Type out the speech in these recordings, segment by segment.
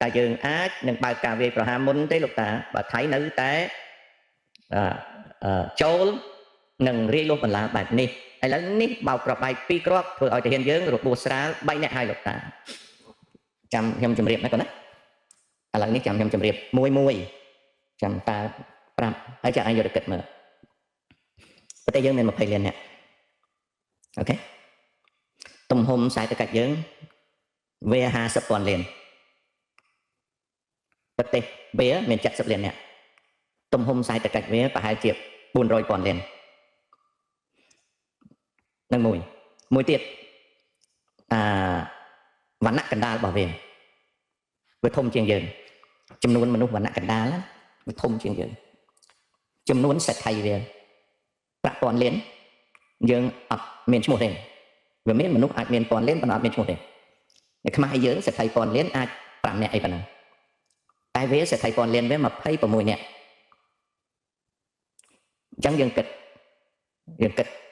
តែយើងអាចនឹងបើកការវាយប្រហារមុនទេលោកតាបើថៃនៅតែចូលនឹងរាយលុះបន្លាបែបនេះឥឡូវនេះបោកក្របបែក2គ្រាប់ធ្វើឲ្យទាហានយើងរបួសស្រាល3នាក់ហើយលោកតាចាំខ្ញុំជម្រាបណាកូនណាឥឡូវនេះចាំខ្ញុំជម្រាបមួយចាំតាប្រាប់ហើយចាំឲ្យយកទៅគិតមើលប្រទេសយើងមាន20លាននាក់អូខេទំហំខ្សែទឹកកាច់យើងវា50,000 លានប្រទេសវាមាន70លាននាក់ទំហំខ្សែទឹកកាច់វាប្រហែលជា400,000 លាននឹងមួយទៀតវណ្ណៈកណ្ដាលរបស់វាធំជាងយើងចំនួនមនុស្សវណ្ណៈកណ្ដាលវាធំជាងយើងចំនួនសេដ្ឋីវាប្រាក់1000 លានយើងអត់មានឈ្មោះទេវាមានមនុស្សអាចមាន1000 លានប៉ុន្តែអត់មានឈ្មោះទេនៅខ្មែរយើងសេដ្ឋី1000 លានអាច5នាក់អីប៉ុណ្ណឹងតែវាសេដ្ឋី1000 លានវា26នាក់អញ្ចឹងយើងគិត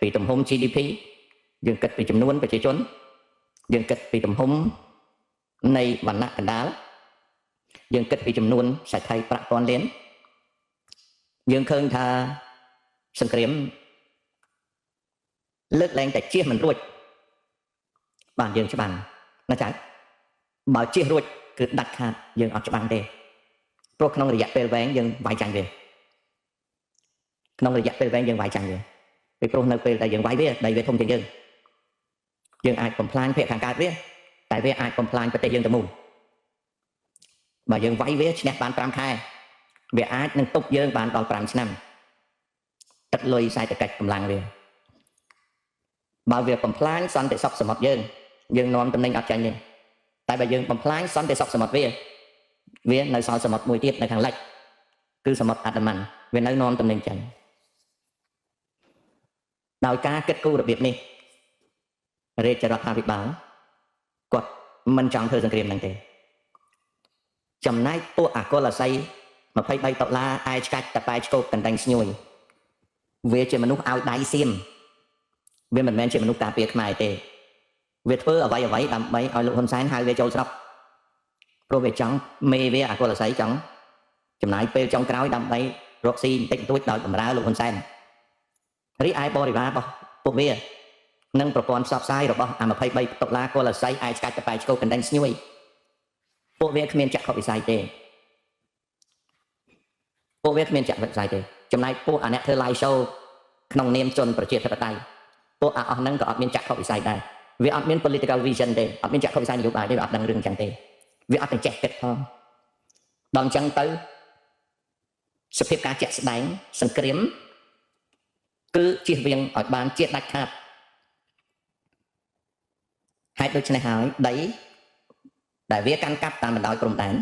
ពីទំហំ GDP យើងគិតពីចំនួនប្រជាជនយើងគិតពីទំហំនៃវណ្ណៈកណ្ដាលយើងគិតពីចំនួនសេដ្ឋីប្រាក់1000 លានយើងឃើញថាសង្គ្រាមលើកលែងតែជៀសមិនរួចបានយើងច្បាំងណាចៅបើជៀសរួចគឺដាច់ខាតយើងអត់ច្បាំងទេព្រោះក្នុងរយៈពេលវែងយើងវាយចាញ់វាពីព្រោះនៅពេលដែលយើងវាយវាដៃវាធំជាងយើងអាចបំផ្លាញភាគខាងកើតវាតែវាអាចបំផ្លាញប្រទេសយើងទៅមូលបើយើងវាយវាឈ្នះបាន5 ខែវាអាចនឹងទប់យើងបានដល់5 ឆ្នាំទឹកលុយខ្សែទឹកកាច់កម្លាំងវាបើវាបំផ្លាញសន្តិសុខសមុទ្រយើងនាំតំណែងអត់ចាញ់ទេតែបើយើងបំផ្លាញសន្តិសុខសមុទ្រវានៅសល់សមុទ្រមួយទៀតនៅខាងលិចគឺសមុទ្រអាត្មិនវានៅនាំតំណែងចាញ់ដោយការគិតគូររបៀបនេះរាជរដ្ឋាភិបាលគាត់មិនចង់ធ្វើសង្គ្រាមហ្នឹងទេចំណែកពួកអកុលអាស័យ$23ឯឆ្កាច់តប៉ែឆ្កោកកណ្ដាញ់ស្ញួយវាជាមនុស្សឲ្យដៃសៀមវាមិនមែនជាមនុស្សការពារខ្មែរទេវាធ្វើអ្វីដើម្បីឲ្យលោកហ៊ុនសែនហៅវាចូលស្រុកព្រោះវាចង់មេវាអកុលអាស័យចង់ចំណាយពេលចុងក្រោយដើម្បីរកស៊ីបន្តិចបន្តួចដោយបម្រើលោកហ៊ុនសែនរីឯបរិវាររបស់ពួកវានិងប្រព័ន្ធផ្សព្វផ្សាយរបស់អា$23កុលអាស័យឯឆ្កាច់តប៉ែឆ្កោកកណ្ដាញ់ស្ញួយពួកវាគ្មានចក្ខុវិស័យទេចំណែកពួកអ្នកធ្វើ live show ក្នុងនាមជនប្រជាធិបតេយ្យពួកអស់ហ្នឹងក៏អត់មានចក្ខុវិស័យដែរវាអត់មាន political vision ទេអត់មានចក្ខុវិស័យនយោបាយទេវាអត់ដឹងរឿងចឹងទេវាអត់ទៅចេះគិតផងដល់អញ្ចឹងទៅសភាពការជាក់ស្ដែងសង្គ្រាមគឺជៀសវាងឲ្យបានជាដាច់ខាតហេតុដូច្នេះហើយដីដែលវាកាន់កាប់តាមបណ្ដោយព្រំដែន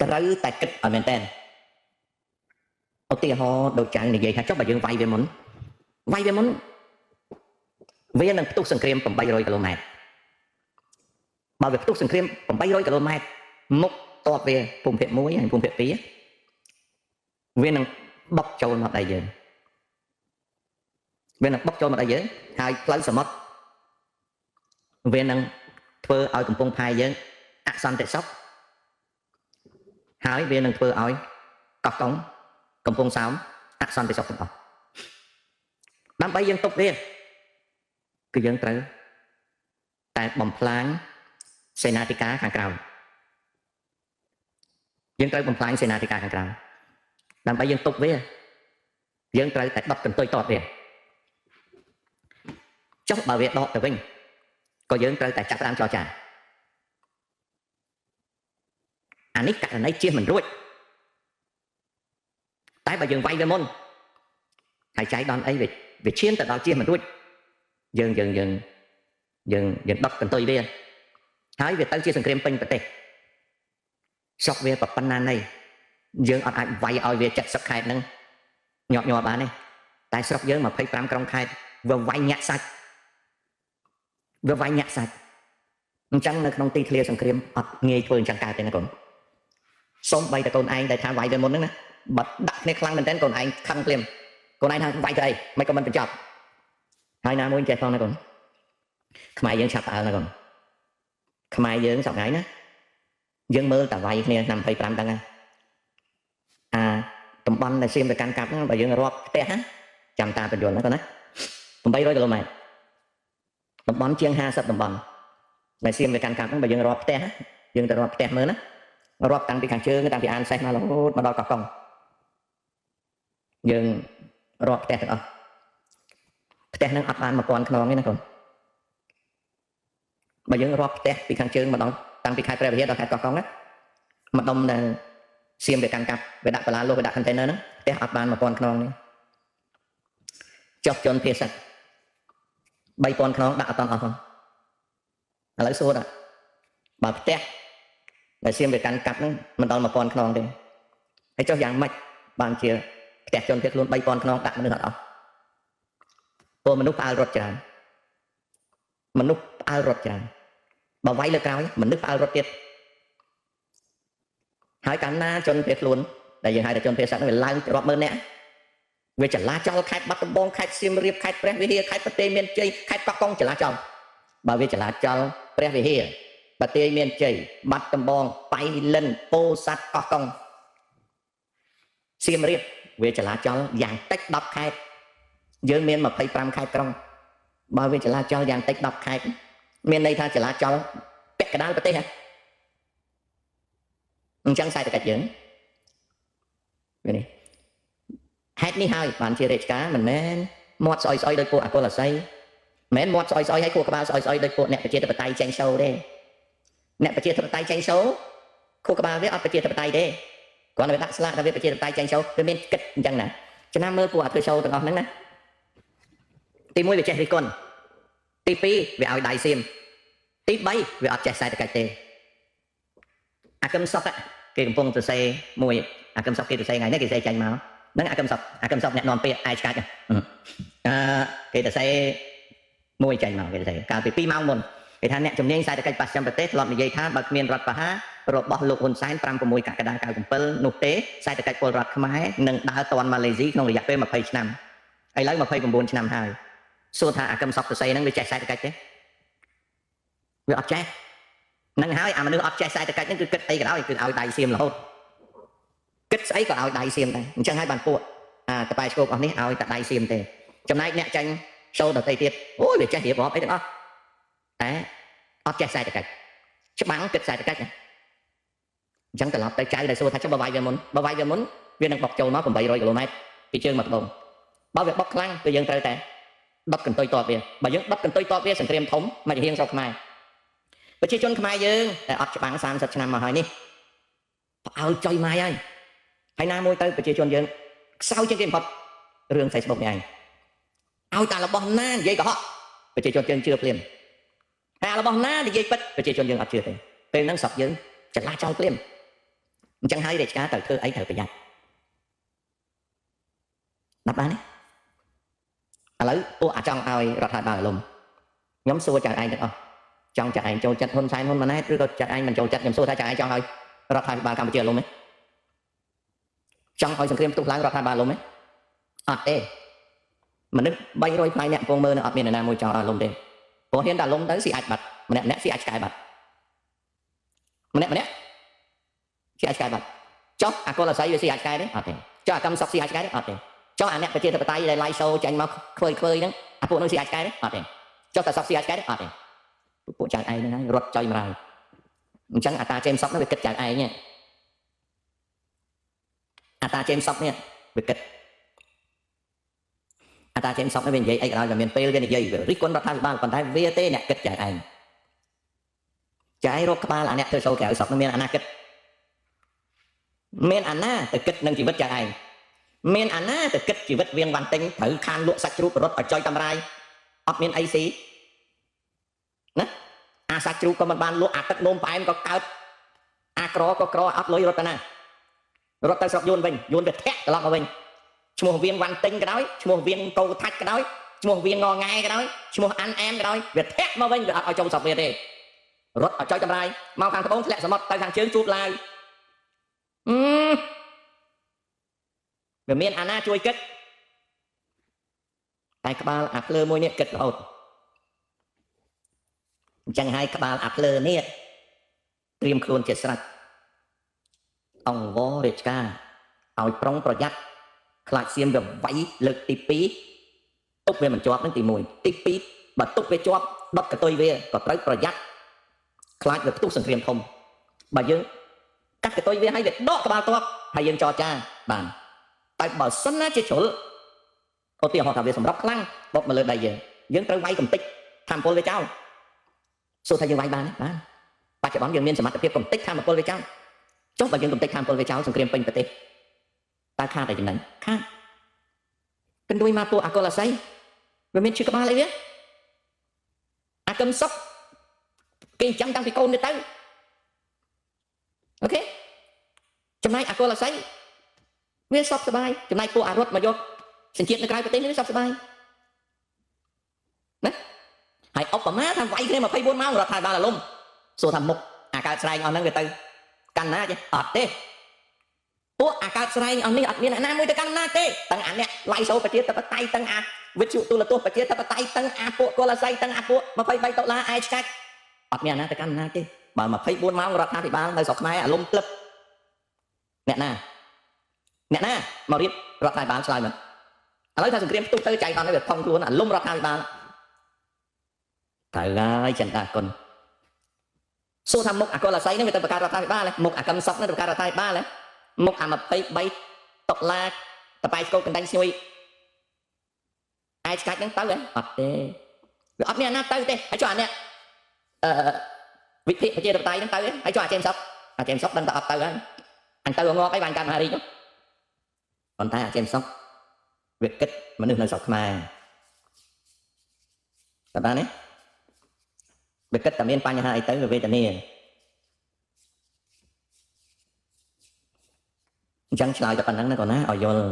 ត្រូវតែគិតឲ្យមែនតើឧទាហរណ៍ដូចចឹងនិយាយថាចុះបើយើងវាយវាមុនវានឹងផ្ទុះសង្គ្រាម800 គីឡូម៉ែត្របើវាផ្ទុះសង្គ្រាម800 គីឡូម៉ែត្រមុខតបវាភូមិភាគ1ហើយភូមិភាគ2វានឹងបុកចូលមកដៃយើងហើយផ្លូវសមុទ្រវានឹងធ្វើឲ្យកំពង់ផែយើងអសន្តិសុខហើយវានឹងធ្វើឲ្យកោះកុងកំពង់សោមអសន្តិសុខទាំងអស់ដើម្បីយើងទប់វាគឺយើងត្រូវតែបំផ្លាញសេនាធិការខាងក្រៅដើម្បីយើងទប់វាយើងត្រូវតែដុតកន្ទុយតបវាចុះបើវាដកទៅវិញក៏យើងត្រូវតែចាប់ផ្ដើមចរចាអានេះករណីជៀសមិនរួចតែបើយើងវាយវាមុនហើយចៃដន្យអីវាឈានទៅដល់ជៀសមិនរួចយើងដុតកន្ទុយវាហើយវាទៅជាសង្គ្រាមពេញប្រទេសស្រុកវាប៉ុណ្ណាណីយើងអត់អាចវាយឲ្យវា70 ខេត្តហ្នឹងញាប់បានទេតែស្រុកយើង25 ក្រុងខេត្តវាវាយញាក់សាច់អញ្ចឹងនៅក្នុងទីធ្លាសង្គ្រាមអត់ងាយធ្វើអញ្ចឹងកើតទេណាកូនសូមបីតែកូនឯងដែលថាវាយវាមុនហ្នឹងណាបើដាក់គ្នាខ្លាំងមែនទែនកូនឯងខឹងភ្លាមកូនឯងថាវាយទៅអីមិនក៏មិនបញ្ចប់ហើយណាមួយចេះផងណាកូនខ្មែរយើងឆាប់ផ្អើលណាកូនខ្មែរយើងសប្តាហ៍ណា dương mơ tả vay này nằm phải pram đăng tầm bắn là xem về căn cặp và dương rọp té hả chăm taเป็นยนต์แล้วก็นะผมไปร้อยกิโลเมตรตำบลเชียง50ตำบลในเสียมในการกลับต้องไปยังรอบแต่ยังแต่รอบแต่เมื่อนะรอบตั้งปีขังเชิงตั้งปีอันใส่มาแล้วมาดอกกองยังรอบแต่ต่อแต่นั่งอัดบานมาก่อนขนองนี่นะคนมายังรอบแต่ปีขังเชิงมาดอกตั้งปีขายประเภทดอกขายกองนะมาดมในเสียมในการกลับไปดักปลาโลไปดักคอนเทนเนอร์นะแต่อัดบานมาก่อนขนองนี่จบจนเพศสัตว์ใบปอนขนองดักตอนออกคนอะไรสู้อ่ะแบบแจ๊กแต่เสียมไปการกัดนั้นมันตอนมาปอนขนองเองให้เจ้าอย่างไม่บางเชียร์แตกจนเพชรล้วนใบปอนขนองดักมันนึกเอาตัวมนุษย์ปลารถจานมนุษย์ปลารถจานบ่ไว้เลยกล่าวมนุษย์ปลารถเจ็ดหายกันหน้าจนเพชรล้วนแต่ยังหายแต่จนเพชรสัตว์นั่นเป็นลายรอบมือเนี่ยเวชลาเจ้าขายบัตรบองขายเสียมเรียบขายแปรวิเฮียขายปฏิเมียนใจขายปากกองจลาเจ้าบ่เวชลาเจ้าแปรวิเฮียปฏิเมียนใจบัตรบองไปเล่นโปสัตปากกองเสียมเรียบเวชลาเจ้าอย่างเต็กดับขายเยอะเมียนมาไปปรำขายกรองบ่เวชลาเจ้าอย่างเต็กดับขายเมียนในทางจลาเจ้าแปะกระดานปฏิฮะจังใส่แต่กัดเยอะนี่hết ní hai bạn chia rệt cá mình men mọt soi đôi cô cô là say men mọt soi hay cô các bạn soi đôi cô nè phải chia tập tay tranh sâu đây nè phải chia tập tay tranh sâu cô các bạn biết phải chia tập tay đây còn là đặt slide là biết phải chia tập tay tranh sâu cái bên kịch chẳng nè cho nam mơ của tôi sâu từng ngọn nè tí mũi về che con tí pi về áo đại xiêm tí bay về áo che sai được cái tên cơm sọc á cái công phong từ xe mùi cơm sọc kia từ xe ngày nãy cái xe tranh máuนั่งอากำศพเนี่ยนอนเปียไอชกัดเกิดแต่ใส่มวยใจมาเกิดแต่การไปปีเมาหมดไอ้ท่านเนี่ยจำเนียงใส่แต่การปัสจัมประเทศหลอดในยัยท่าบักเมียนรัฐประหารรบบอลลูกคนสายปรำประมวยกากระดานกาวกุมเปิลนุเต้ใส่แต่การโกลรัฐขมายหนึ่งดาวตอนมาเลเซียนองระยะเป็นมาเพย์ชนำไอ้เล้มาเพย์กุมบุญชนำหายส่วนท่าอากำศพตัวใส่นั่งไปแจกใส่แต่การเจ้เวอแจกนั่งหายมันนึกออบแจกใส่แต่การนั่นคือเกิดไอ้กระดาคือเอาไดเซียมเหรอkết ấy còn ao đại xiêm đây chẳng hai bàn phụ tập bài scope ởនេះao đại xiêm thế trong này nè tranh sâu đầu tây tiệt ôi để chơi hiệp bỏ ấy được không đấy ấp chơi sai được cách chắc bắn kết sai được cách này chẳng cần lọt tay trái đây xua thay cho bao vai về muốn viên đang bọc châu nó còn 700 km thì chơi mặt bồng bao việc bóc lăng từ dân trời tè bóc cần tôi to về bà dân bóc cần tôi to về sân krem thống mà chỉ hiên sau mai và chơi chôn mai dương ấp cho bắn sam sạch năm mà hỏi đi ao chơi mai ai hay nam môi tớiไปเชียร์ชวนเยอะเศร้าจริงๆพอเรื่อง Facebook ไงเอาแต่ละบอลหน้าใหญ่ก็ไปเชียร์ชวนเยอะเชื่อเปลี่ยนแต่ละบอลหน้าใหญ่ปั๊บไปเชียร์ชวนเยอะอัดเชื่อเลยเป็นนักสับเยอะจะลาเจ้าเปลี่ยนจังให้เด็กช้าแต่เธอไอ้เธอไปยัดนับบ้านนี่แล้วตัวอาจังเอารัฐบาลลมnhóm xuaจากไอ้เนี่ยจังจากไอ้โจจัดคนใช้คนมาแน่หรือก็จากไอ้มันโจจัดnhóm xuaถ้าจากไอ้จังเอารัฐบาลกัมพูชาลมไหมtrong hồi sân khêm tục láng rọt hai ba lông ấy ê mà nước bay rồi phai nẹm con mơ nó miền nam môi trò lông đêm có hiện đã lông tới xì ạch bật mà nẹm xì ạch cài bật mà nẹm xì ạch cài bật chó cô là say xì ạch cài đấy cho cầm sọc xì ạch cài đấy cho nẹm cái chia tập tay lại sâu tranh mà khơi đó cô nó xì ạch cài đấy cho cả sọc xì ạch cài đấy bộ chàng ai nó rọt chơi mà rồi chẳng ta trên sọc nó bị kịch chàng ai nhỉ ta trên sọc nha việc kịch ta trên sọc nó bên vậy ấy là miền tây bên này vậy rít quân bắt thang ba còn thái VT nè kịch chạy anh chạy rốt ba là nè thôi sâu kẹo sọc nó miền anh kịch miền anh từ kịch nâng chỉ vứt chạy anh miền anh từ kịch chỉ vứt viên văn tinh thử khan lụa sạch rút rốt ở chơi tầm rai ở miền AC nè sạch rút có một ban lụa tất nôm phải có cao có ấp lối rốt nèรถไฟสอบโยนไปแทะตลอดมาเป็นชั่วโมงเวียนวันติงก็ได้ชั่วโมงเวียนโกทัดก็ได้ชั่วโมงเวียนงอไงก็ได้ชั่วโมงอันแอมก็ได้เวียนแทะมาเป็นเอาจมสอบเวียนเองรถเอาจอยจำไรมาทางกระโปรงแหละสมบัติทางเชิงจูดลายเวียนเมียนอันน่าช่วยkếtแต่กระบาลอักเลอมวยเนี่ยkếtเราจังให้กระบาลอักเลอเนี่ยเตรียมโคลนเจ็ดสลัด អង្គវររាជការឲ្យប្រុងប្រយ័ត្នខ្លាចសៀមវាវាយលើកទី2ទុកវាមិនជាប់នឹងទី1ទី2បើទុកវាជាប់ដុតកតុយវាក៏ត្រូវប្រយ័ត្នខ្លាចវាផ្ទុះសង្គ្រាមធំបើយើងកាត់កតុយវាឲ្យវាដកក្បាលទ័ពហើយយើងចរចាបានតែបើសិនណាជាជ្រុលឧទាហរណ៍ថាវាសម្រាប់ខ្លាំងបបមកលើដៃយើងត្រូវវាយកំតិចធម្មពលវាចោលសួរថាយើងវាយបានទេបានបច្ចុប្បន្នយើងមានសមត្ថភាពកំតិចធម្មពលវាចោលចុះបើយើងកំតិចធម្មពលវាចោលសង្គ្រាមពេញប្រទេសតើខាតតែចំណេញខាតគិនដូចមកពួកអកុលអាស័យវាមានឈឺក្បាលអីវាអាកឹមសុកគេចាំតាំងពីកូនទៅអូខេចំណែកអកុលអាស័យវាសពសบายចំណែកពួកអរុតមកយកសញ្ជាតិនៅក្រៅប្រទេសនេះសពសบายណាហើយឧបមាថាវាយគ្នា24ម៉ោងរដ្ឋាភិបាលអាលំសួរថាមុខអាកើតស្រែងអស់ហ្នឹងវាទៅកាន់ណាចេះអត់ទេពួកអាកើតស្រែងអស់នេះអត់មានអ្នកណាមួយទៅកាន់ណាទេទាំងអាអ្នកឡៃសូប្រជាធិបតេយ្យទាំងអាវិទ្យុទូរទស្សន៍ប្រជាធិបតេយ្យទាំងអាពួកកុលអាស័យទាំងអាពួក$23ឯឆ្កាច់អត់មានអ្នកណាទៅកាន់ណាទេបើ24ម៉ោងរដ្ឋាភិបាលនៅស្រុកខ្មែរអាលំភ្លឹបអ្នកណាមករៀបរដ្ឋាភិបាលឆ្លើយមកឥឡូវថាសង្គ្រាមផ្ទុះទៅចៃដន្យវាផុងខ្លួនអាលំរដ្ឋាភិបាលត្រូវហើយចិនតាគុណសួរថាមុខអកុលអាស័យនេះវាទៅបង្កើតរដ្ឋាភិបាលមុខអាកឹមសុកនេះទៅបង្កើតរដ្ឋាភិបាលមុខអា23តុលាតបែកស្គរកណ្ដាញស្ញួយឯឆ្កាច់ហ្នឹងទៅអត់ទេវាអត់មានអាណាទៅទេហើយចុះអានេះវិភាគប្រជាធិបតេយ្យហ្នឹងទៅហើយចុះអាចេមសុកដឹងតែអត់ទៅហើយអញទៅងាប់អីបានកាន់មហារាជនោះប៉ុន្តែអាចេមសុកវាគិតមនុស្សនៅស្រុកខ្មែរតើបានទេវាគិតតែមានបញ្ហាអីទៅវាវេទនាអញ្ចឹងឆ្លើយតែប៉ុណ្្នឹងណាកូនណាឲ្យយល់